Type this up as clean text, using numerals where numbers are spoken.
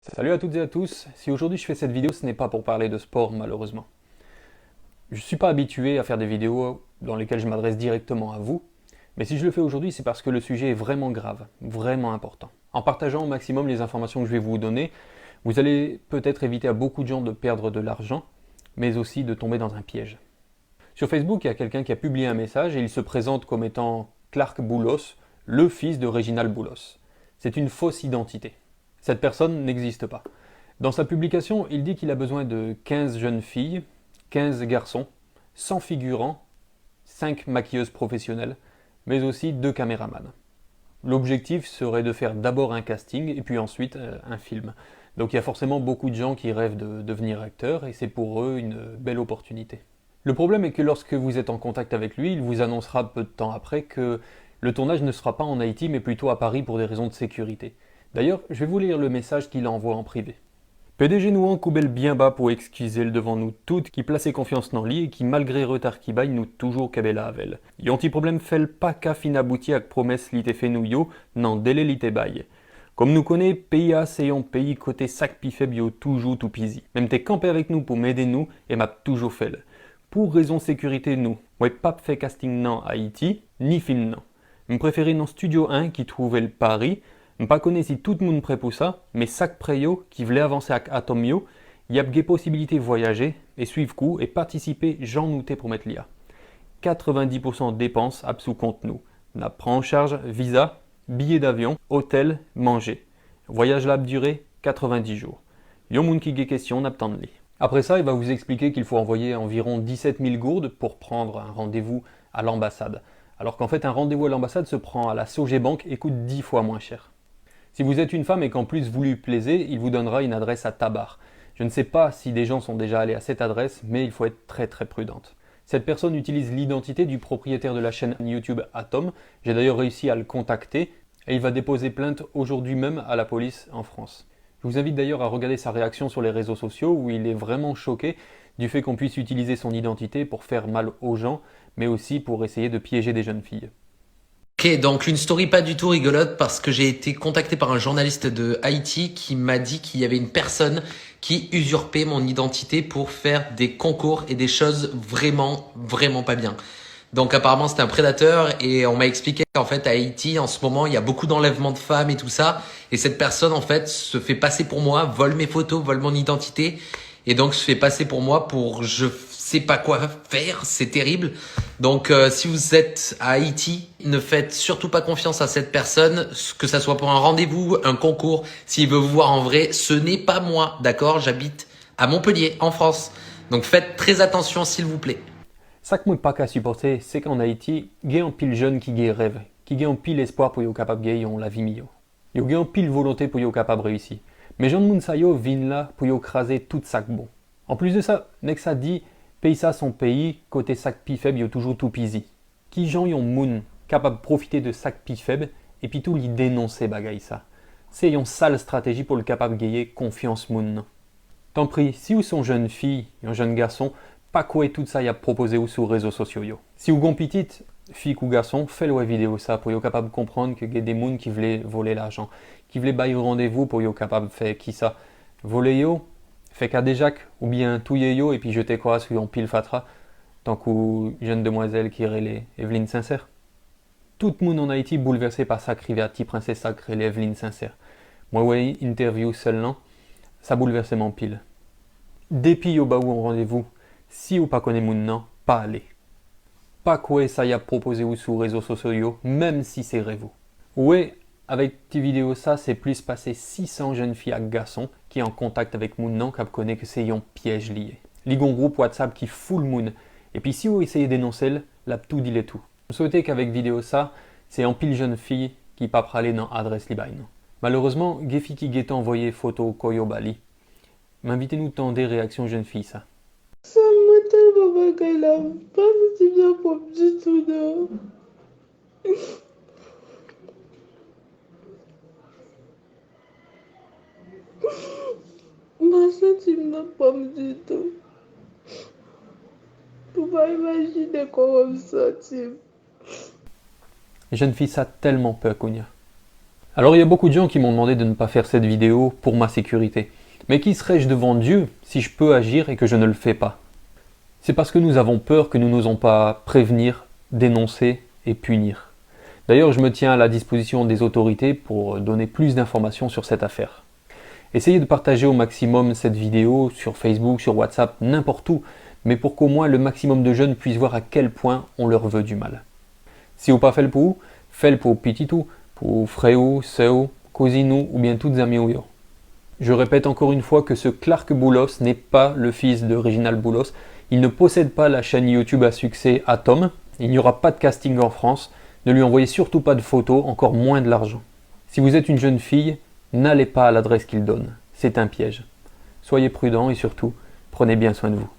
Salut à toutes et à tous, si aujourd'hui je fais cette vidéo ce n'est pas pour parler de sport malheureusement. Je ne suis pas habitué à faire des vidéos dans lesquelles je m'adresse directement à vous, mais si je le fais aujourd'hui c'est parce que le sujet est vraiment grave, vraiment important. En partageant au maximum les informations que je vais vous donner, vous allez peut-être éviter à beaucoup de gens de perdre de l'argent, mais aussi de tomber dans un piège. Sur Facebook, il y a quelqu'un qui a publié un message et il se présente comme étant Clark Boulos, le fils de Réginald Boulos. C'est une fausse identité. Cette personne n'existe pas. Dans sa publication, il dit qu'il a besoin de 15 jeunes filles, 15 garçons, 100 figurants, 5 maquilleuses professionnelles, mais aussi 2 caméramans. L'objectif serait de faire d'abord un casting et puis ensuite un film. Donc il y a forcément beaucoup de gens qui rêvent de devenir acteurs et c'est pour eux une belle opportunité. Le problème est que lorsque vous êtes en contact avec lui, il vous annoncera peu de temps après que le tournage ne sera pas en Haïti mais plutôt à Paris pour des raisons de sécurité. D'ailleurs, je vais vous lire le message qu'il envoie en privé. PDG nous coubelle bien bas pour excuser le devant nous toutes qui plaçait confiance dans lui et qui malgré retard qui baille nous toujours kabela avel. Yon ti problème fait pas qu'à fin abouti avec promesse li te fait nous yo, nan délai li te baille. Comme nous connaît, pays A c'est un pays côté sac pi faible yo toujours tout pisi. Même t'es campé avec nous pour m'aider nous et m'a toujours fait. Pour raison sécurité nous, ouais pas fait casting nan Haïti, ni film nan. M'préférer dans Studio 1 qui trouvait le Paris. Je ne connais pas si tout le monde prêt pour ça, mais chaque préyo qui voulait avancer avec Atomio, il y a des possibilités de voyager et suivre coup et participer j'en nouté pour mettre l'IA. 90% de dépenses à sous compte nous. On prend en charge visa, billets d'avion, hôtel, manger. Voyage là durée 90 jours. Yon moun qui question n'attend li. Après ça, il va vous expliquer qu'il faut envoyer environ 17 000 gourdes pour prendre un rendez-vous à l'ambassade. Alors qu'en fait, un rendez-vous à l'ambassade se prend à la Sogebank et coûte 10 fois moins cher. Si vous êtes une femme et qu'en plus vous lui plaisez, il vous donnera une adresse à Tabar. Je ne sais pas si des gens sont déjà allés à cette adresse, mais il faut être très prudente. Cette personne utilise l'identité du propriétaire de la chaîne YouTube Atom. J'ai d'ailleurs réussi à le contacter et il va déposer plainte aujourd'hui même à la police en France. Je vous invite d'ailleurs à regarder sa réaction sur les réseaux sociaux où il est vraiment choqué du fait qu'on puisse utiliser son identité pour faire mal aux gens, mais aussi pour essayer de piéger des jeunes filles. Ok, donc une story pas du tout rigolote parce que j'ai été contacté par un journaliste de Haïti qui m'a dit qu'il y avait une personne qui usurpait mon identité pour faire des concours et des choses vraiment pas bien. Donc apparemment c'était un prédateur et on m'a expliqué qu'en fait à Haïti en ce moment il y a beaucoup d'enlèvements de femmes et tout ça et cette personne en fait se fait passer pour moi, vole mes photos, vole mon identité et donc se fait passer pour moi pour je sais pas quoi faire, c'est terrible. Donc si vous êtes à Haïti, ne faites surtout pas confiance à cette personne, que ça soit pour un rendez-vous, un concours, s'il veut vous voir en vrai, ce n'est pas moi, d'accord? J'habite à Montpellier, en France. Donc faites très attention s'il vous plaît. Ça que moi pas qu'à supporter, c'est qu'en Haïti, il y a un pile jeune qui a rêve, qui a un pile espoir pour être capable de gagner la vie mieux. Il y a un pile volonté pour être capable de réussir. Mais Jean Moun Sayo vient là pour écraser tout sac bon. En plus de ça, Nexa dit, pays ça son pays, côté sac pi faible, il y a toujours tout pisi. Qui Jean yon moun capable de profiter de sac pi faible et puis tout lui dénoncer bagay ça. C'est une sale stratégie pour le capable de gagner confiance moun. Tant pis, si vous sont jeune fille, un jeune garçon, pas quoi tout ça y a proposé ou sur les réseaux sociaux yo. Si vous gon petite, fille ou garçon, faites-le vidéo ça pour être capable de comprendre que y a des moun qui voulaient voler l'argent, qui voulaient bailler rendez-vous pour être capable de faire qui ça. Voler yo, fait qu'à des jacques, ou bien touiller yo et puis jeter quoi sur un pile fatra, tant qu'une jeune demoiselle qui relait Evelyne Sincère. Tout le monde en Haïti bouleversé par sa rivière petit princesse sacrée Evelyne Sincère. Moi ouais, interview seulement, ça bouleversait mon pile. Depuis yo ba ou en rendez-vous, si ou pas connaît moun nan, pas aller. Pas quoi ça y a proposé ou sur réseaux sociaux, même si c'est rêve. Ouais, avec tes vidéos ça, c'est plus passé 600 jeunes filles à garçons qui en contact avec moun nan qui connaît que c'est un piège lié. Ligon groupe WhatsApp qui fout le moun. Et puis si vous essayez de dénoncer, la tout dit les tout. Je souhaitais qu'avec vidéo ça, c'est en pile jeune fille qui pas praler dans adresse libaï. Malheureusement, Gefi qui guette envoyé photo Koyo Bali. M'invitez-nous tant des réactions jeunes filles ça. Ça me tellement bagay là, pas si bien pour du tout non. Ma senti n'a pas du tout. Pour pas imaginer comment me sentir. Les jeunes filles ça tellement peur Kounia. Alors il y a beaucoup de gens qui m'ont demandé de ne pas faire cette vidéo pour ma sécurité. Mais qui serais-je devant Dieu si je peux agir et que je ne le fais pas? C'est parce que nous avons peur que nous n'osons pas prévenir, dénoncer et punir. D'ailleurs, je me tiens à la disposition des autorités pour donner plus d'informations sur cette affaire. Essayez de partager au maximum cette vidéo sur Facebook, sur WhatsApp, n'importe où, mais pour qu'au moins le maximum de jeunes puissent voir à quel point on leur veut du mal. Si vous pas fait le pour, faites le pour pititou, pour frère, sœur, cousine ou bien toutes amies ou yo. Je répète encore une fois que ce Clark Boulos n'est pas le fils de Reginald Boulos. Il ne possède pas la chaîne YouTube à succès Atom. Il n'y aura pas de casting en France. Ne lui envoyez surtout pas de photos, encore moins de l'argent. Si vous êtes une jeune fille, n'allez pas à l'adresse qu'il donne. C'est un piège. Soyez prudents et surtout, prenez bien soin de vous.